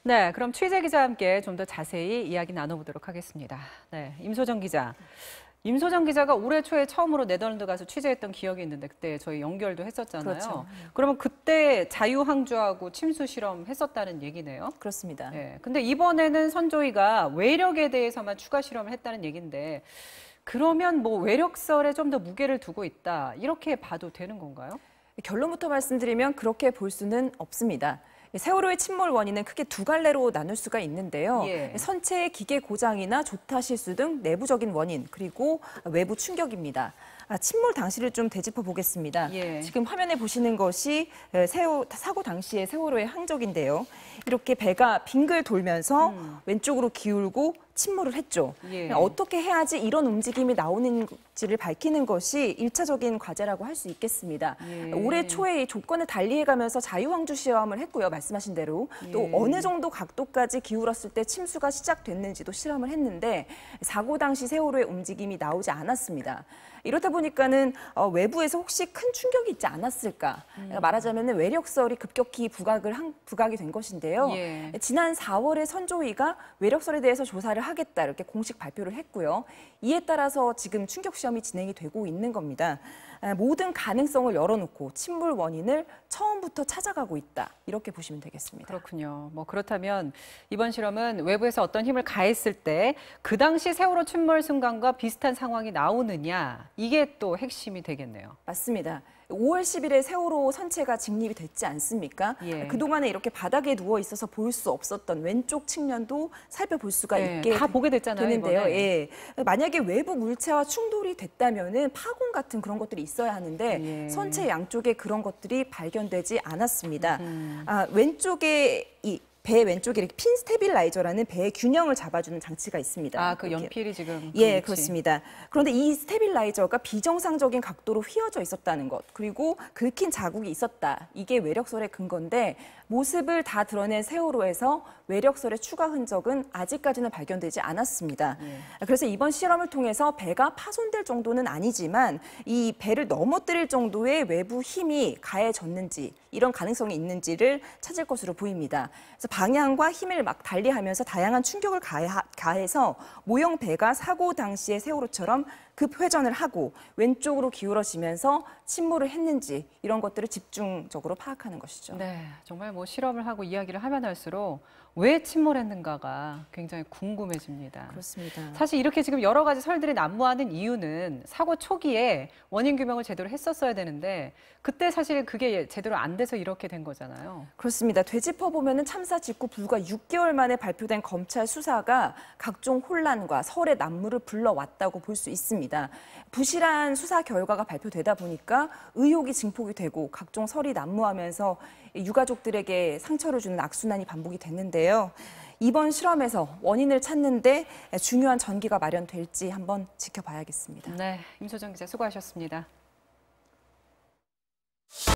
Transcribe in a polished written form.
네, 그럼 취재 기자와 함께 좀 더 자세히 이야기 나눠보도록 하겠습니다. 네, 임소정 기자. 임소정 기자가 올해 초에 처음으로 네덜란드 가서 취재했던 기억이 있는데 그때 저희 연결도 했었잖아요. 그렇죠. 그러면 그때 자유항주하고 침수 실험 했었다는 얘기네요. 그렇습니다. 네, 근데 이번에는 선조위가 외력에 대해서만 추가 실험을 했다는 얘기인데 그러면 뭐 외력설에 좀 더 무게를 두고 있다 이렇게 봐도 되는 건가요? 결론부터 말씀드리면 그렇게 볼 수는 없습니다. 세월호의 침몰 원인은 크게 두 갈래로 나눌 수가 있는데요. 예. 선체의 기계 고장이나 조타 실수 등 내부적인 원인, 그리고 외부 충격입니다. 침몰 당시를 좀 되짚어 보겠습니다. 예. 지금 화면에 보시는 것이 사고 당시의 세월호의 항적인데요. 이렇게 배가 빙글 돌면서 왼쪽으로 기울고 침몰을 했죠. 예. 어떻게 해야지 이런 움직임이 나오는지를 밝히는 것이 1차적인 과제라고 할 수 있겠습니다. 예. 올해 초에 이 조건을 달리해가면서 자유항주 시험을 했고요. 말씀하신 대로. 또 예. 어느 정도 각도까지 기울었을 때 침수가 시작됐는지도 실험을 했는데 사고 당시 세월호의 움직임이 나오지 않았습니다. 이렇다 보니까는 외부에서 혹시 큰 충격이 있지 않았을까? 말하자면 외력설이 급격히 부각이 된 것인데요. 예. 지난 4월에 선조위가 외력설에 대해서 조사를 하겠다 이렇게 공식 발표를 했고요. 이에 따라서 지금 충격 시험이 진행이 되고 있는 겁니다. 모든 가능성을 열어놓고 침몰 원인을 처음부터 찾아가고 있다. 이렇게 보시면 되겠습니다. 그렇군요. 뭐 그렇다면 이번 실험은 외부에서 어떤 힘을 가했을 때 그 당시 세월호 침몰 순간과 비슷한 상황이 나오느냐 이게 또 핵심이 되겠네요. 맞습니다. 5월 10일에 세월호 선체가 직립이 됐지 않습니까? 예. 그동안에 이렇게 바닥에 누워 있어서 볼 수 없었던 왼쪽 측면도 살펴볼 수가 예, 있게 다 보게 됐잖아요, 되는데요. 이번에. 예. 만약에 외부 물체와 충돌이 됐다면은 파공 같은 그런 것들이 있어야 하는데 예. 선체 양쪽에 그런 것들이 발견되지 않았습니다. 왼쪽에 배 왼쪽에 이렇게 핀 스테빌라이저라는 배의 균형을 잡아주는 장치가 있습니다. 아, 그 이렇게. 연필이 지금. 예, 그렇지. 그렇습니다. 그런데 이 스테빌라이저가 비정상적인 각도로 휘어져 있었다는 것, 그리고 긁힌 자국이 있었다. 이게 외력설의 근거인데 모습을 다 드러낸 세월호에서 외력설의 추가 흔적은 아직까지는 발견되지 않았습니다. 그래서 이번 실험을 통해서 배가 파손될 정도는 아니지만 이 배를 넘어뜨릴 정도의 외부 힘이 가해졌는지 이런 가능성이 있는지를 찾을 것으로 보입니다. 그래서 방향과 힘을 막 달리하면서 다양한 충격을 가해서 모형 배가 사고 당시의 세월호처럼 급회전을 하고 왼쪽으로 기울어지면서 침몰을 했는지 이런 것들을 집중적으로 파악하는 것이죠. 네, 정말 뭐 실험을 하고 이야기를 하면 할수록 왜 침몰했는가가 굉장히 궁금해집니다. 그렇습니다. 사실 이렇게 지금 여러 가지 설들이 난무하는 이유는 사고 초기에 원인 규명을 제대로 했었어야 되는데 그때 사실 그게 제대로 안 돼서 이렇게 된 거잖아요. 그렇습니다. 되짚어보면 참사 직후 불과 6개월 만에 발표된 검찰 수사가 각종 혼란과 설의 난무를 불러왔다고 볼 수 있습니다. 부실한 수사 결과가 발표되다 보니까 의혹이 증폭이 되고 각종 설이 난무하면서 유가족들에게 상처를 주는 악순환이 반복이 됐는데요. 이번 실험에서 원인을 찾는 데 중요한 전기가 마련될지 한번 지켜봐야겠습니다. 네, 임소정 기자 수고하셨습니다.